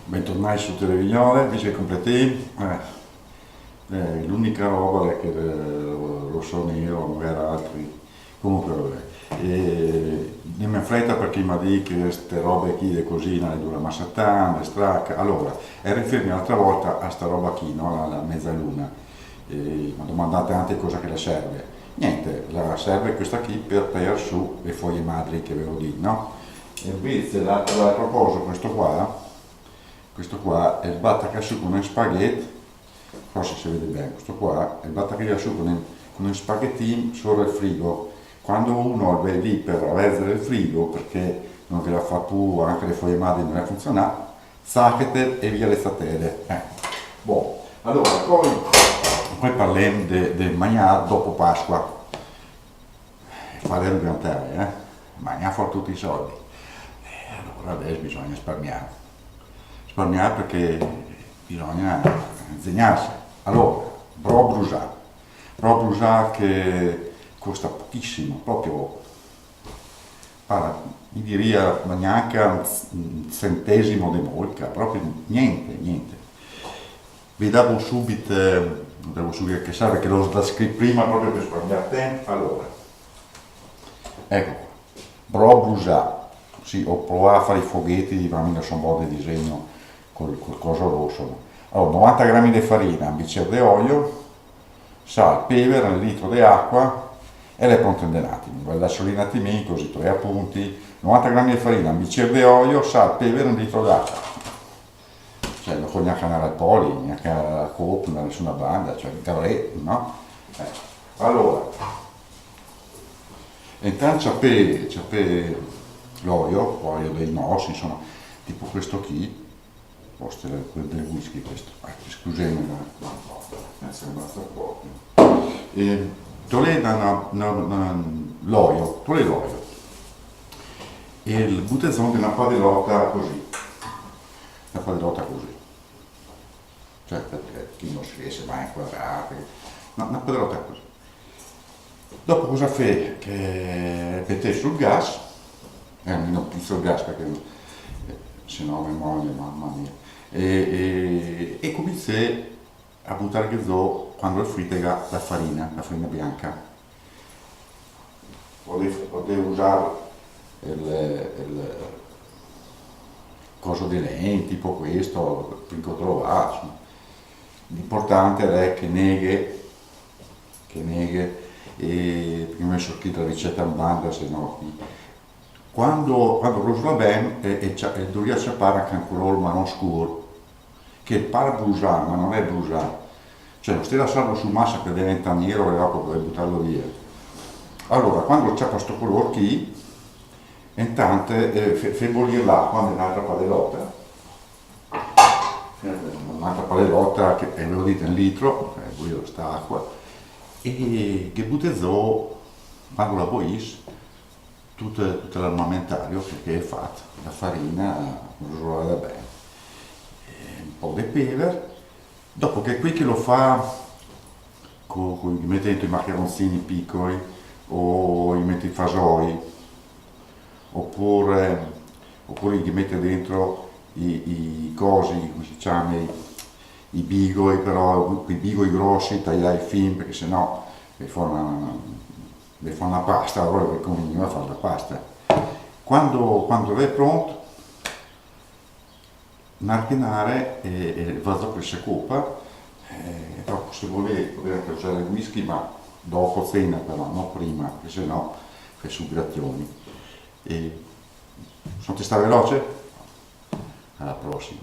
Bentornati su Televignole, vice completi. L'unica roba è che il rosso nero, magari altri. Comunque vabbè. Non mi fretta perché mi dice che queste robe qui di cosina le dura massatana, le stracca. Allora, e rifermi l'altra volta a sta roba qui, no? La mezzaluna. Mi domandate anche cosa che le serve. Niente, la serve questa qui per tagliare su le foglie madri che avevo detto, no? E invece l'altro coso, questo qua è il battacasù con un spaghetti, forse si vede bene, questo qua è il battacasù con un spaghettino sopra il frigo. Quando uno è lì per avere il frigo, perché non ve la fa più, anche le foglie madri non le funziona, sacchete e via le statele. Boh. Allora, poi parliamo del mangiare dopo Pasqua. Fare un grande mangiare fuori tutti i soldi. Allora adesso bisogna risparmiare perché bisogna insegnarsi. Allora, Bro Brugià che costa pochissimo, proprio, mi diria neanche un centesimo di molca, proprio niente. Vi davo subito che serve che l'ho scritto prima proprio per risparmiare tempo. Allora, ecco qua, Bro Brugià, sì, ho provato a fare i foghetti, ma mi sono un po' di disegno col coso rosso. Allora, 90 grammi di farina, un bicchiere di olio, sale, pepe, un litro di acqua e le pronte un attimo. Ve lascio lì un attimino così, 3 appunti. 90 grammi di farina, un bicchiere di olio, sale, pepe, un litro d'acqua. Cioè, non voglio neanche andare al poli, neanche alla Coop, nessuna banda, cioè il cavretto, no? Allora, intanto c'è l'olio dei nos, insomma, tipo questo qui, posto del whisky questo, scusami, sembra proprio. L'olio, e il buttezzo di una padellota così, cioè perché chi non si riesce mai a inquadrare, una padellota così. Dopo cosa fai? Che metti sul gas, non sul gas perché se no mi muoio, mamma mia, e cominci a buttare ghezo quando è fritta la farina bianca. Potevi usare il coso di legno, tipo questo, che ho trovato. L'importante è che neghe, perché mi ho messo qui la ricetta in banda, se no quando rosola bene e dovrebbe sapere anche un colore marron scuro, che pare bruciare, ma non è bruciare. Cioè, lo stai lasciando su massa che diventa nero e dopo puoi buttarlo via. Allora, quando c'è questo colore qui, intanto fai bollire l'acqua nell'altra padellota, che avevo detto un litro, bollire questa acqua, e che buttezzo, quando la boisci, tutto l'armamentario che è fatto, la farina, rosolata bene, un po' di pepe, dopo che qui che lo fa, mettendo i maccheroncini piccoli, o gli metti i fasoi, oppure gli metti dentro i cosi, come si chiama, i bigoi, però quei bigoi grossi tagliai fin perché sennò devi fare una pasta, allora cominci a fare la pasta. Quando è pronto, marinare e vado per si coppa, dopo se volete potete anche usare il whisky, ma dopo cena però, non prima, perché sennò fai suggestioni. Sono ti sta veloce? Alla prossima.